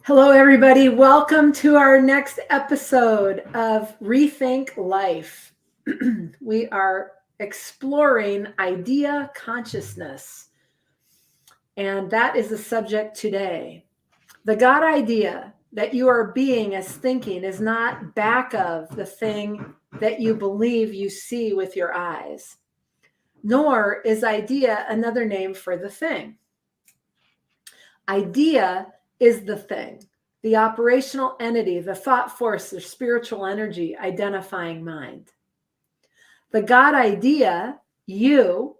Hello, everybody. Welcome to our next episode of Rethink Life. We are exploring idea consciousness, and that is the subject today. The God idea that you are being as thinking is not back of the thing that you believe you see with your eyes, nor is idea another name for the thing. Idea is the thing, the operational entity, the thought force, the spiritual energy identifying mind. The God idea, you,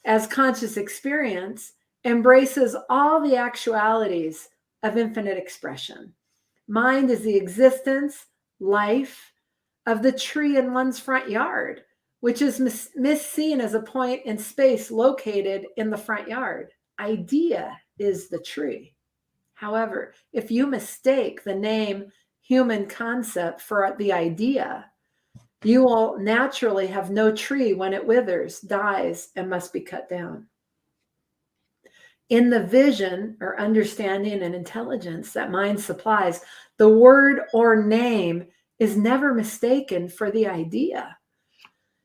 as conscious experience, embraces all the actualities of infinite expression. Mind is the existence, life of the tree in one's front yard, which is misseen as a point in space located in the front yard. Idea is the tree. However, if you mistake the name human concept for the idea, you will naturally have no tree when it withers, dies, and must be cut down. In the vision or understanding and intelligence that mind supplies, the word or name is never mistaken for the idea.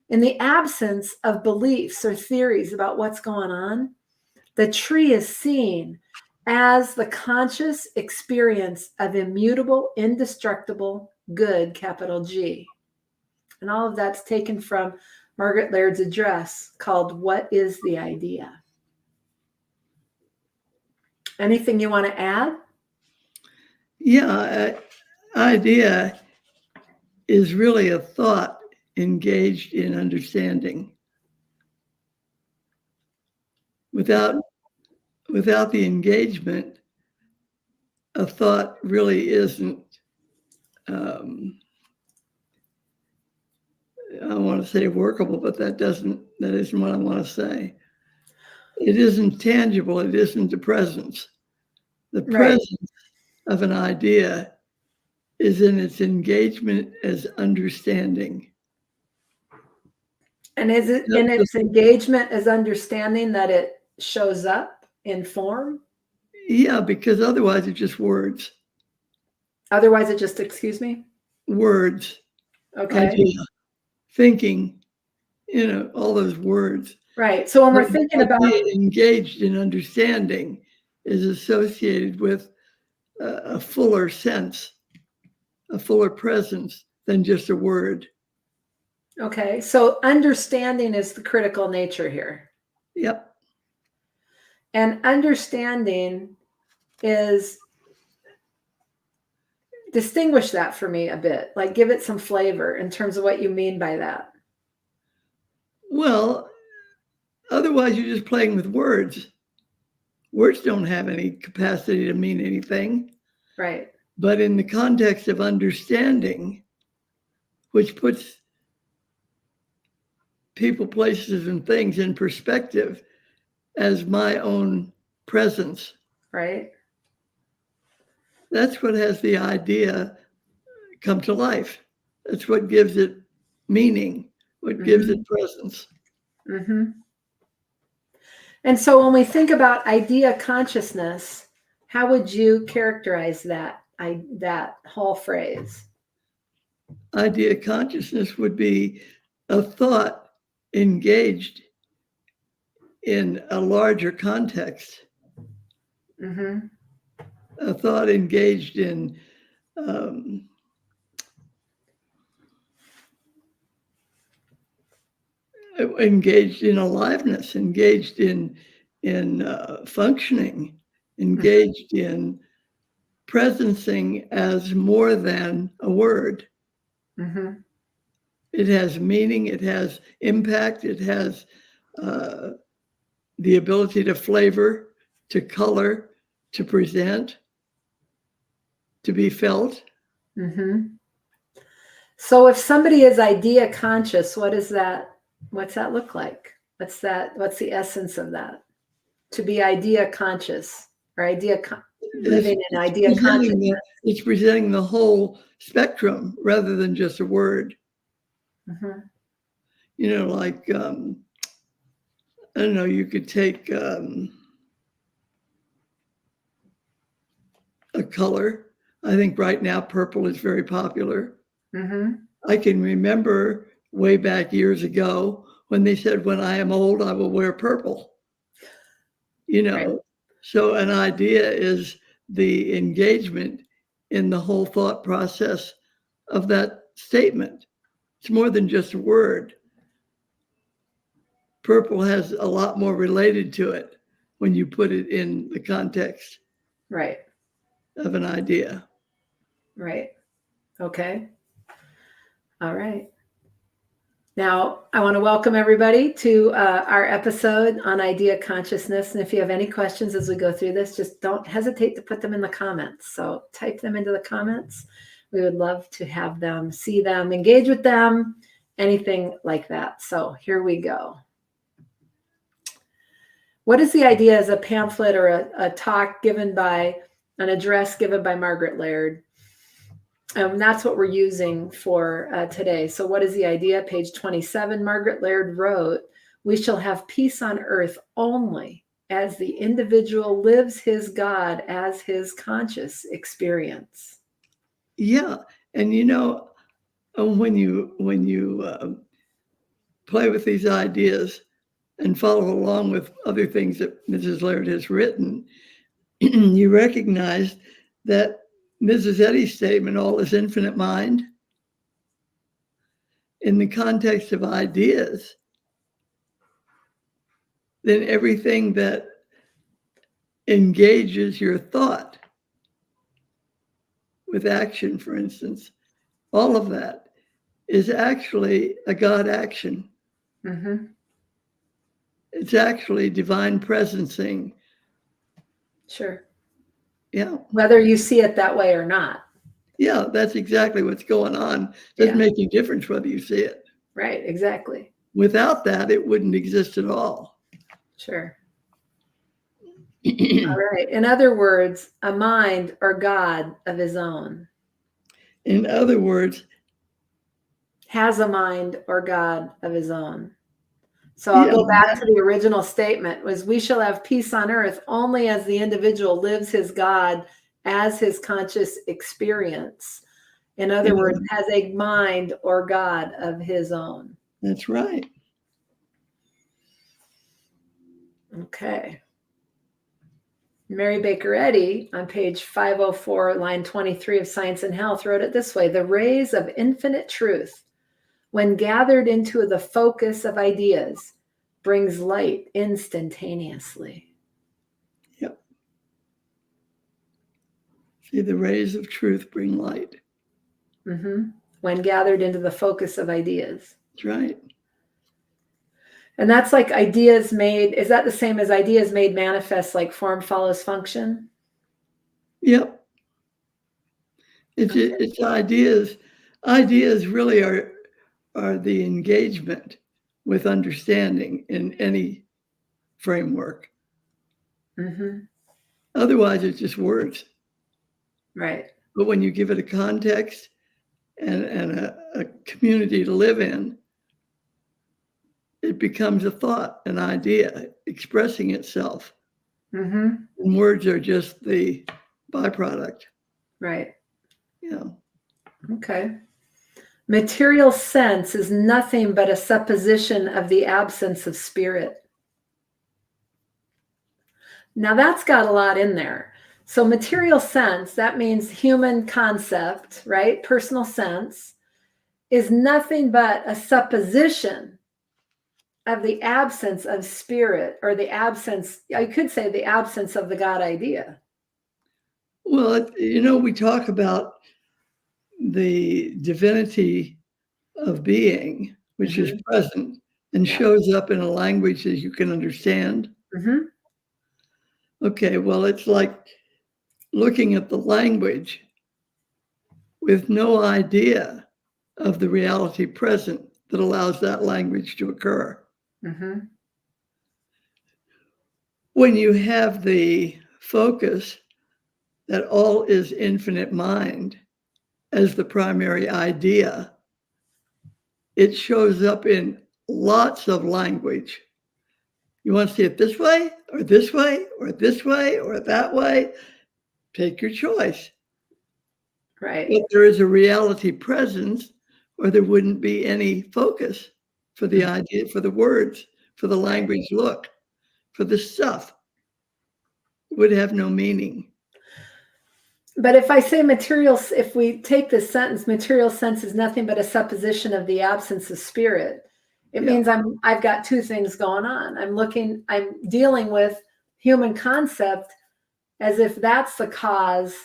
In the absence of beliefs or theories about what's going on, the tree is seen as the conscious experience of immutable, indestructible good, capital G. And all of that's taken from Margaret Laird's address called What is the Idea? Anything you want to add? Yeah, idea is really a thought engaged in understanding. Without the engagement, a thought really isn't, I want to say workable, but that isn't what I want to say. It isn't tangible. It isn't the presence. The presence of an idea is in its engagement as understanding. And is it in its engagement as understanding that it shows up in form? Yeah, because otherwise it's just words. Otherwise it just, excuse me? Words. Okay. Idea, thinking, all those words. Right. So when we're thinking about engaged in understanding is associated with a fuller sense, a fuller presence than just a word. Okay. So understanding is the critical nature here. Yep. And understanding is, distinguish that for me a bit, like give it some flavor in terms of what you mean by that. Well, otherwise you're just playing with words. Words don't have any capacity to mean anything. Right. But in the context of understanding, which puts people, places, and things in perspective as my own presence. Right. That's what has the idea come to life. That's what gives it meaning, what gives it presence. Mm-hmm. And so when we think about idea consciousness, how would you characterize that whole phrase? Idea consciousness would be a thought engaged in a larger context. Mm-hmm. A thought engaged in aliveness, engaged in functioning, engaged in presencing as more than a word. Mm-hmm. It has meaning, it has impact, it has the ability to flavor, to color, to present, to be felt. Mm-hmm. So if somebody is idea conscious, what's that look like? What's the essence of that? To be idea conscious or living in idea consciousness. It's presenting the whole spectrum rather than just a word. Mm-hmm. Like, I don't know, you could take a color. I think right now purple is very popular. Mm-hmm. I can remember way back years ago when they said, when I am old, I will wear purple. Right. So an idea is the engagement in the whole thought process of that statement. It's more than just a word. Purple has a lot more related to it when you put it in the context Right. of an idea. Right. Okay. All right. Now, I want to welcome everybody to our episode on idea consciousness. And if you have any questions as we go through this, just don't hesitate to put them in the comments. So type them into the comments. We would love to have them, see them, engage with them, anything like that. So here we go. What is the idea as a pamphlet or a talk given by, an address given by Margaret Laird? That's what we're using for today. So what is the idea? Page 27, Margaret Laird wrote, "We shall have peace on earth only as the individual lives his God as his conscious experience." Yeah. And when you play with these ideas and follow along with other things that Mrs. Laird has written, you recognize that Mrs. Eddy's statement, all is infinite mind, in the context of ideas, then everything that engages your thought with action, for instance, all of that is actually a God action. Mm-hmm. It's actually divine presencing. Sure. Yeah. Whether you see it that way or not. Yeah, that's exactly what's going on. Doesn't make any difference whether you see it. Right, exactly. Without that, it wouldn't exist at all. Sure. All right. In other words, a mind or God of his own. In other words, has a mind or God of his own. So I'll go back to the original statement was, we shall have peace on earth only as the individual lives his God as his conscious experience. In other words, has a mind or God of his own. That's right. Okay. Mary Baker Eddy on page 504, line 23 of Science and Health wrote it this way: "The rays of infinite truth, when gathered into the focus of ideas, brings light instantaneously." Yep. See, the rays of truth bring light. Mm-hmm. When gathered into the focus of ideas. That's right. And that's like ideas made, is that the same as ideas made manifest, like form follows function? Yep. It's ideas. Ideas really are the engagement with understanding in any framework. Mm-hmm. Otherwise, it's just words. Right. But when you give it a context and a community to live in, it becomes a thought, an idea expressing itself. Mm-hmm. And words are just the byproduct. Right. Yeah. Okay. Material sense is nothing but a supposition of the absence of spirit. Now that's got a lot in there. So material sense, that means human concept, right? Personal sense is nothing but a supposition of the absence of spirit, or the absence, I could say the absence of the God idea. Well, we talk about the divinity of being, which is present and shows up in a language that you can understand. Mm-hmm. Okay, well, it's like looking at the language with no idea of the reality present that allows that language to occur. Mm-hmm. When you have the focus that all is infinite mind as the primary idea, it shows up in lots of language. You want to see it this way, or this way, or this way, or that way. take your choice. Right. But there is a reality presence, or there wouldn't be any focus for the idea, for the words, for the language look, for the stuff. It would have no meaning. But if I say if we take this sentence, material sense is nothing but a supposition of the absence of spirit, it means I've got two things going on. I'm dealing with human concept as if that's the cause.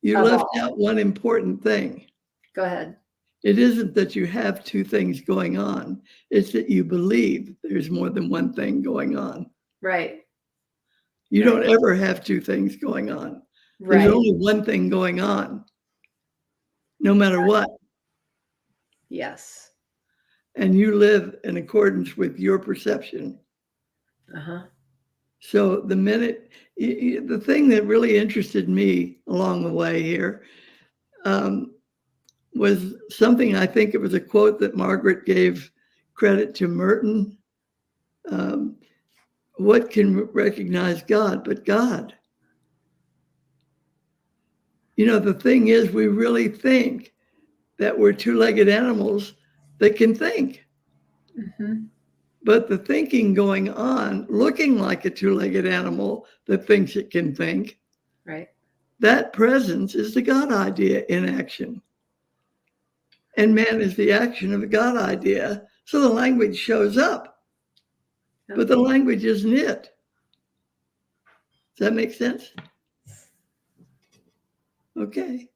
You left out one important thing. Go ahead. It isn't that you have two things going on. It's that you believe there's more than one thing going on. Right. You don't ever have two things going on. Right. There's only one thing going on, no matter what. Yes. And you live in accordance with your perception. Uh-huh. So the thing that really interested me along the way here was something, I think it was a quote that Margaret gave credit to Merton. What can recognize God but God? You know, the thing is, we really think that we're two-legged animals that can think. Mm-hmm. But the thinking going on, looking like a two-legged animal that thinks it can think, right, that presence is the God idea in action. And man is the action of the God idea. So the language shows up, but the language isn't it. Does that make sense? Okay.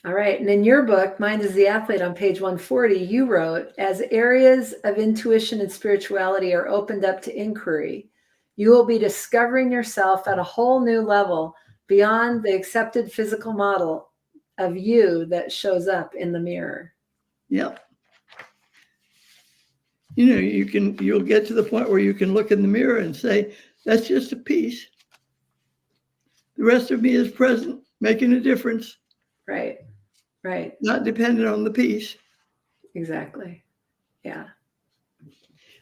All right. And in your book, Mind is the Athlete, on page 140, you wrote, as areas of intuition and spirituality are opened up to inquiry, you will be discovering yourself at a whole new level beyond the accepted physical model of you that shows up in the mirror. Yep. You know, you'll get to the point where you can look in the mirror and say, that's just a piece. The rest of me is present, making a difference. Right. Right. Not dependent on the piece. Exactly. Yeah.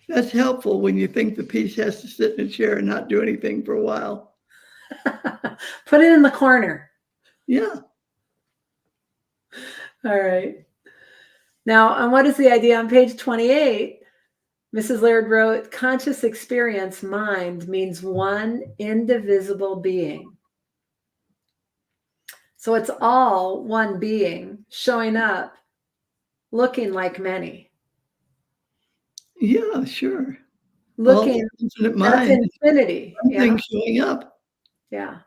That's helpful when you think the piece has to sit in a chair and not do anything for a while. Put it in the corner. Yeah. All right. Now, on What is the Idea, on page 28, Mrs. Laird wrote, conscious experience, mind, means one indivisible being. So it's all one being showing up, looking like many. Yeah, sure. Looking, infinite that's mind. infinity. Things showing up. Yeah.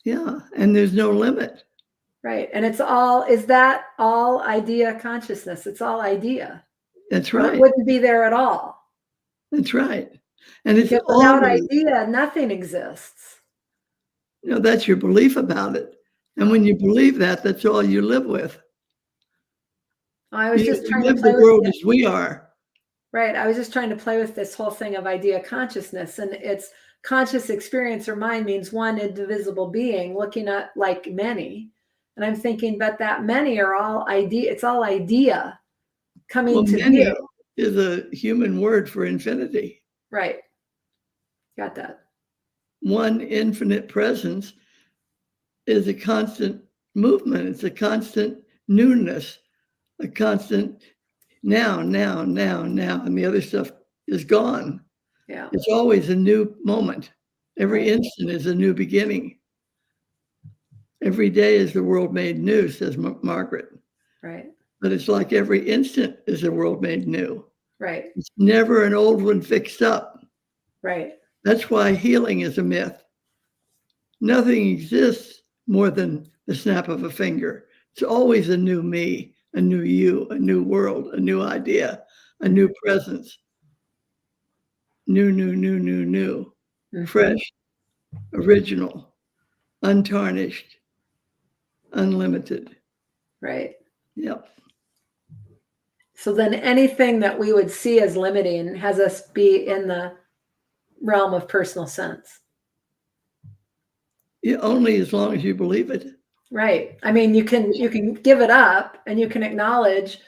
Yeah. And there's no limit. Right. And it's all, is that all idea consciousness? It's all idea. That's right. It wouldn't be there at all. That's right. And it's without idea, nothing exists. You know, that's your belief about it. And when you believe that, that's all you live with. I was just trying to live the world as we are. Right. I was just trying to play with this whole thing of idea consciousness, and it's conscious experience or mind means one indivisible being looking at like many. And I'm thinking, but that many are all idea. It's all idea coming to view. Is a human word for infinity. Right. Got that. One infinite presence is a constant movement. It's a constant newness, a constant now, and the other stuff is gone. Yeah. It's always a new moment. Every instant is a new beginning. Every day is the world made new, says Margaret. Right. But it's like every instant is a world made new. Right. It's never an old one fixed up. Right. That's why healing is a myth. Nothing exists more than the snap of a finger. It's always a new me, a new you, a new world, a new idea, a new presence. New, mm-hmm. Fresh, original, untarnished, unlimited. Right. Yep. So then anything that we would see as limiting has us be in the realm of personal sense. Yeah, only as long as you believe it. Right. I mean, you can give it up and you can acknowledge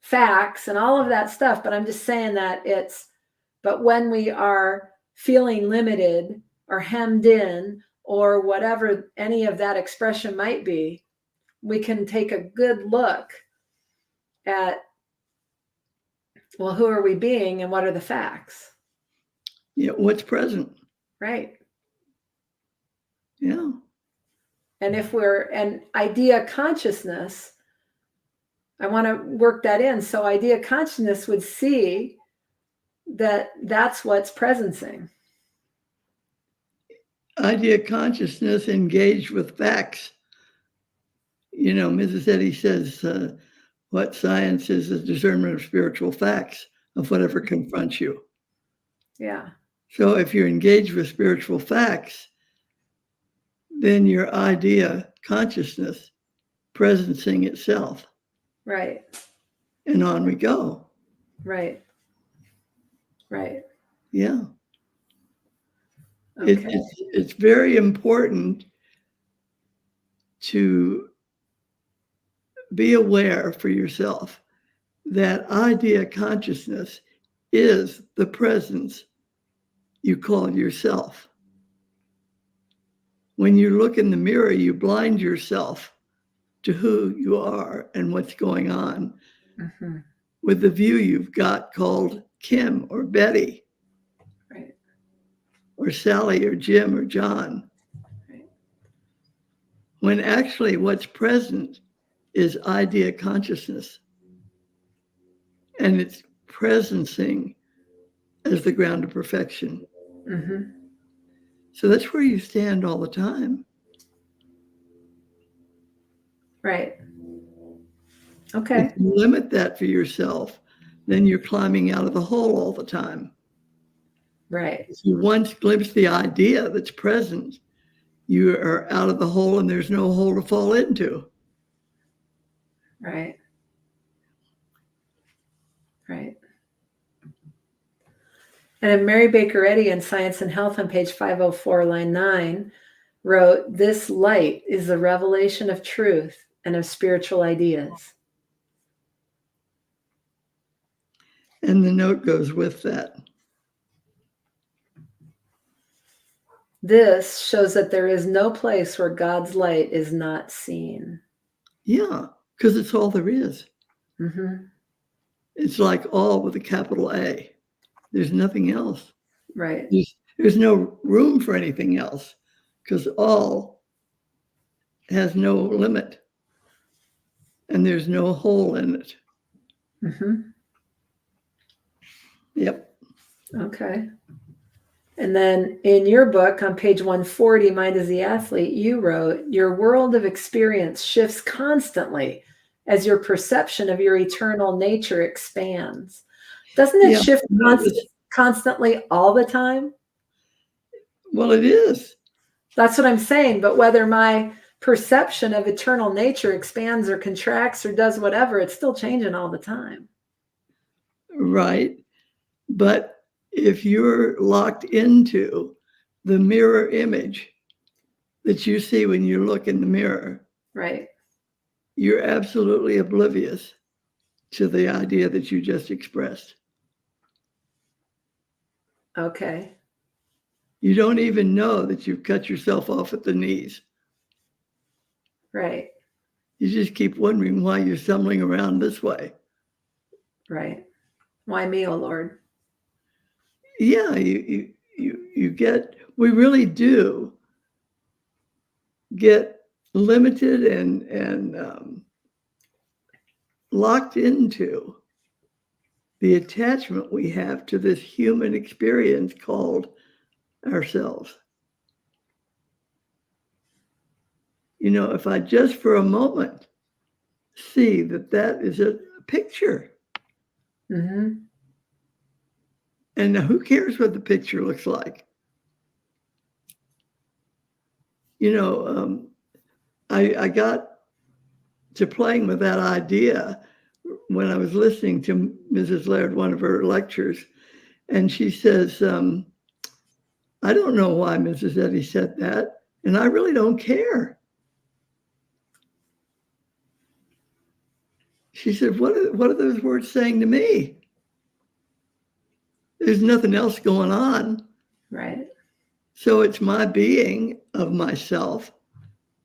facts and all of that stuff, but I'm just saying that but when we are feeling limited or hemmed in or whatever any of that expression might be, we can take a good look at, well, who are we being and what are the facts? Yeah, what's present? Right. Yeah. And if we're an idea consciousness, I want to work that in. So idea consciousness would see that that's what's presencing. Idea consciousness engaged with facts. You know, Mrs. Eddy says, what science is the discernment of spiritual facts of whatever confronts you. Yeah. So if you're engaged with spiritual facts, then your idea consciousness presencing itself. Right. And on we go. Right. Right. Yeah. Okay. It's very important to be aware for yourself that idea consciousness is the presence you call yourself. When you look in the mirror, you blind yourself to who you are and what's going on Mhm. with the view you've got called Kim or Betty, Right. or Sally or Jim or John. Right. When actually what's present is idea consciousness. And it's presencing as the ground of perfection. Mhm. So that's where you stand all the time. Right. Okay. If you limit that for yourself, then you're climbing out of the hole all the time. Right. If you once glimpse the idea that's present, you are out of the hole and there's no hole to fall into. Right. Right. And Mary Baker Eddy in Science and Health on page 504, line 9, wrote, "This light is the revelation of truth and of spiritual ideas." And the note goes with that. This shows that there is no place where God's light is not seen. Yeah, because it's all there is. Mm-hmm. It's like all with a capital A. There's nothing else. Right. There's no room for anything else because all has no limit and there's no hole in it. Mm-hmm. Yep. Okay. And then in your book on page 140, Mind is the Athlete, you wrote, "Your world of experience shifts constantly as your perception of your eternal nature expands." Doesn't it shift constantly all the time? Well, it is. That's what I'm saying. But whether my perception of eternal nature expands or contracts or does whatever, it's still changing all the time. Right. But if you're locked into the mirror image that you see when you look in the mirror, Right. you're absolutely oblivious to the idea that you just expressed. Okay. You don't even know that you've cut yourself off at the knees. Right. You just keep wondering why you're stumbling around this way. Right. Why me, oh Lord? Yeah, we really do get limited and locked into the attachment we have to this human experience called ourselves. You know, if I just for a moment see that that is a picture, Mm-hmm. and who cares what the picture looks like? You know, I got to playing with that idea when I was listening to Mrs. Laird, one of her lectures, and she says, I don't know why Mrs. Eddy said that, and I really don't care. She said, what are those words saying to me? There's nothing else going on. Right. So it's my being of myself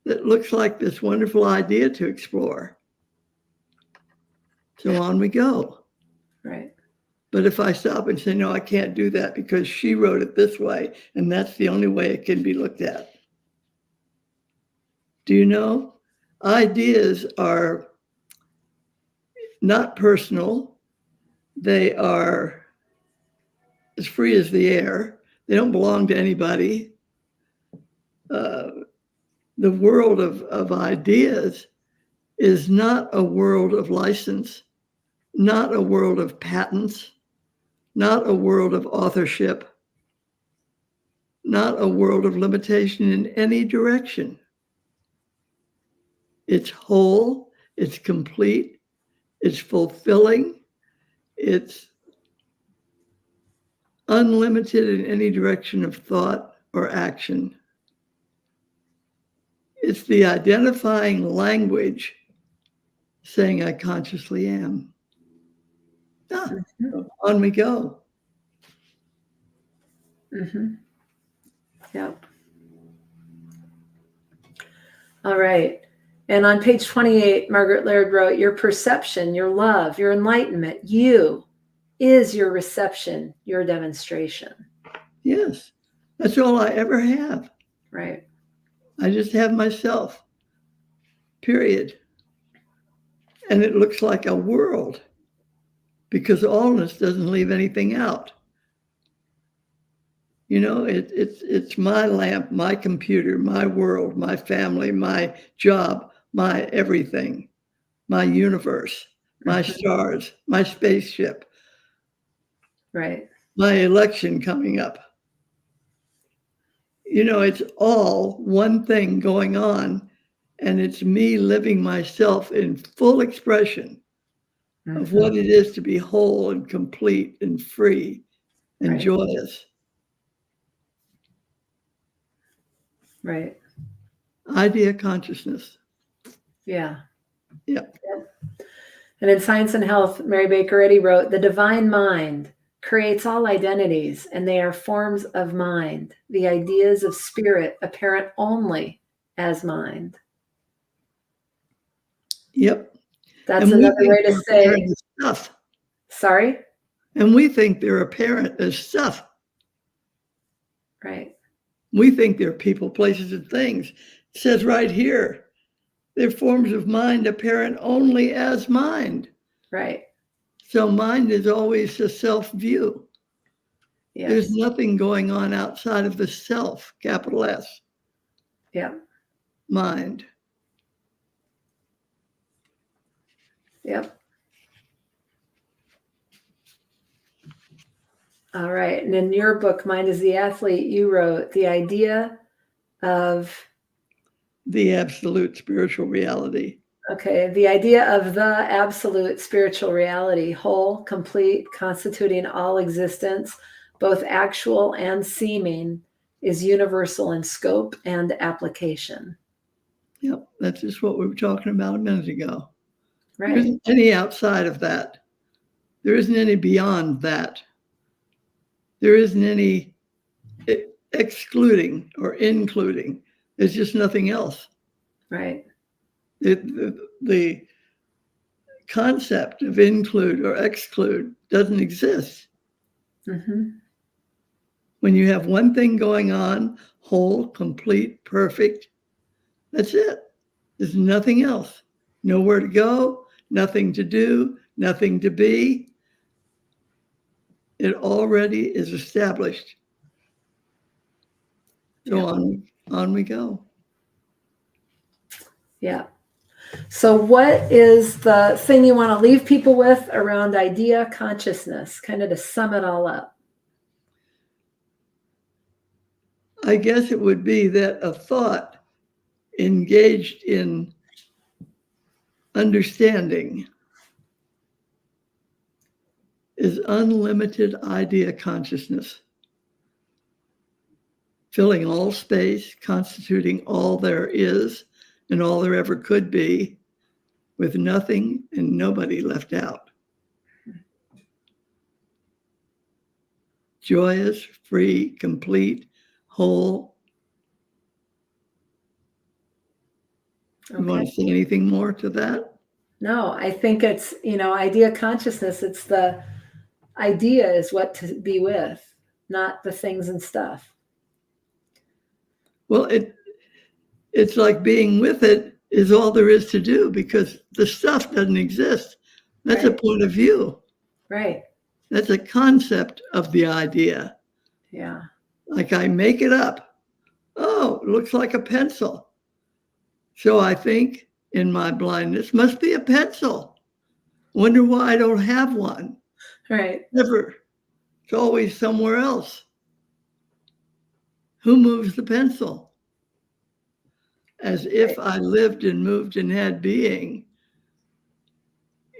that looks like this wonderful idea to explore. So on we go. Right. But if I stop and say, no, I can't do that because she wrote it this way, and that's the only way it can be looked at. Do you know? Ideas are not personal. They are as free as the air. They don't belong to anybody. The world of ideas is not a world of license, not a world of patents, not a world of authorship, not a world of limitation in any direction. It's whole, it's complete, it's fulfilling, it's unlimited in any direction of thought or action. It's the identifying language saying I consciously am. On we go. Mm-hmm. Yep. All right. And on page 28, Margaret Laird wrote, your perception, your love, your enlightenment, you is your reception, your demonstration. Yes, that's all I ever have. Right. I just have myself, period. And it looks like a world because allness doesn't leave anything out. You know, it's my lamp, my computer, my world, my family, my job, my everything, my universe, my stars, my spaceship, right, my election coming up. You know, it's all one thing going on, and it's me living myself in full expression of what it is to be whole and complete and free and joyous. Right. Idea consciousness. Yeah. Yeah. And in Science and Health, Mary Baker Eddy wrote, the divine mind creates all identities, and they are forms of mind, the ideas of spirit apparent only as mind. Yep. That's another way to say stuff. Sorry? And we think they're apparent as stuff. Right. We think they're people, places, and things. It says right here, they're forms of mind apparent only as mind. Right. So mind is always a self-view. Yes. There's nothing going on outside of the self, capital S. Yeah. Mind. Yep. All right. And in your book, Mind is the Athlete, you wrote the idea of the absolute spiritual reality. Okay. The idea of the absolute spiritual reality, whole, complete, constituting all existence, both actual and seeming, is universal in scope and application. Yep. That's just what we were talking about a minute ago. Right. There isn't any outside of that. There isn't any beyond that. There isn't any excluding or including. There's just nothing else. Right. The concept of include or exclude doesn't exist. Mm-hmm. When you have one thing going on, whole, complete, perfect, that's it. There's nothing else. Nowhere to go, nothing to do, nothing to be. It already is established. So on we go. Yeah. So what is the thing you want to leave people with around idea consciousness, kind of to sum it all up? I guess it would be that a thought engaged in understanding is unlimited idea consciousness, filling all space, constituting all there is and all there ever could be, with nothing and nobody left out. Joyous, free, complete, whole. You want to say anything more to that? No, I think it's, idea consciousness. It's the idea is what to be with, not the things and stuff. Well, it's like being with it is all there is to do, because the stuff doesn't exist. That's a point of view. Right. That's a concept of the idea. Yeah. Like I make it up. Oh, it looks like a pencil. So I think in my blindness, must be a pencil. Wonder why I don't have one. Right. Never. It's always somewhere else. Who moves the pencil? As if I lived and moved and had being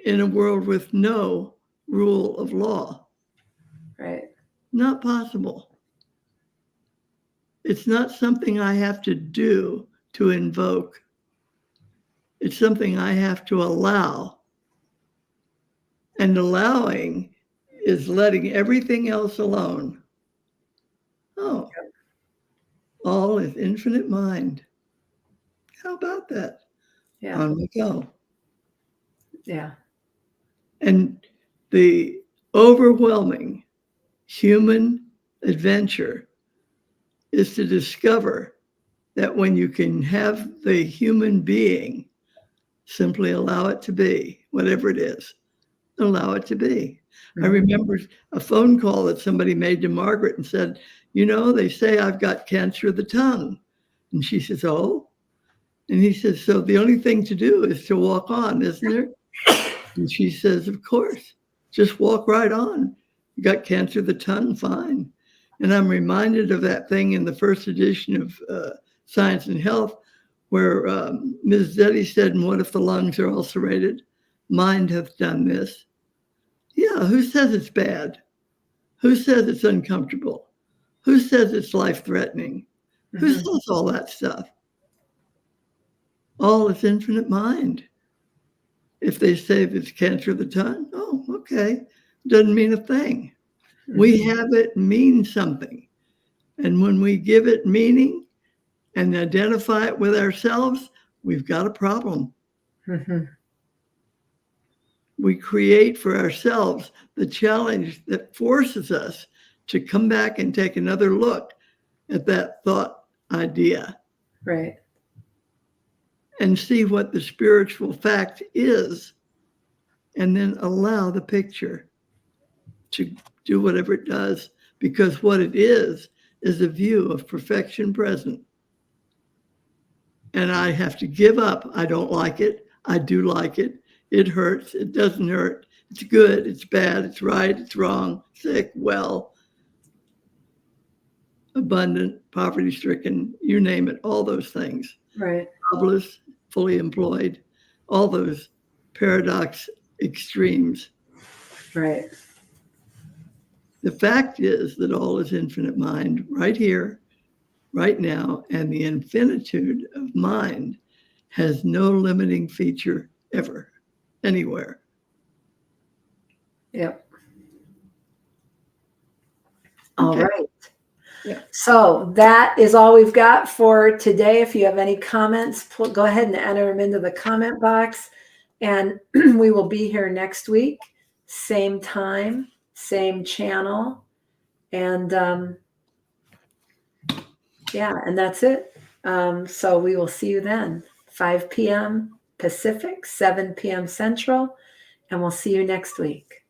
in a world with no rule of law. Right. Not possible. It's not something I have to do to invoke. It's something I have to allow. And allowing is letting everything else alone. Oh, all is infinite mind. How about that? Yeah. On we go. Yeah. And the overwhelming human adventure is to discover that when you can have the human being, simply allow it to be, whatever it is, allow it to be. I remember a phone call that somebody made to Margaret and said, they say I've got cancer of the tongue. And she says, oh? And he says, so the only thing to do is to walk on, isn't there? And she says, of course, just walk right on. You got cancer of the tongue, fine. And I'm reminded of that thing in the first edition of Science and Health, where Ms. Zeddy said, and what if the lungs are ulcerated? Mind hath done this. Yeah, who says it's bad? Who says it's uncomfortable? Who says it's life-threatening? Who says all that stuff? All is infinite mind. If they say it's cancer of the tongue, oh, okay. Doesn't mean a thing. We have it mean something. And when we give it meaning and identify it with ourselves, we've got a problem. We create for ourselves the challenge that forces us to come back and take another look at that thought idea. Right. And see what the spiritual fact is, and then allow the picture to do whatever it does, because what it is a view of perfection present. And I have to give up. I don't like it. I do like it. It hurts. It doesn't hurt. It's good. It's bad. It's right. It's wrong. Sick, well, abundant, poverty-stricken, you name it, all those things. Right. Jobless, fully employed, all those paradox extremes. Right. The fact is that all is infinite mind right here, right now, and the infinitude of mind has no limiting feature ever, anywhere. Yep. All Okay. right. Yeah. So that is all we've got for today. If you have any comments, go ahead and enter them into the comment box. And we will be here next week, same time, same channel. And and that's it. So we will see you then, 5 p.m. Pacific, 7 p.m. Central, and we'll see you next week.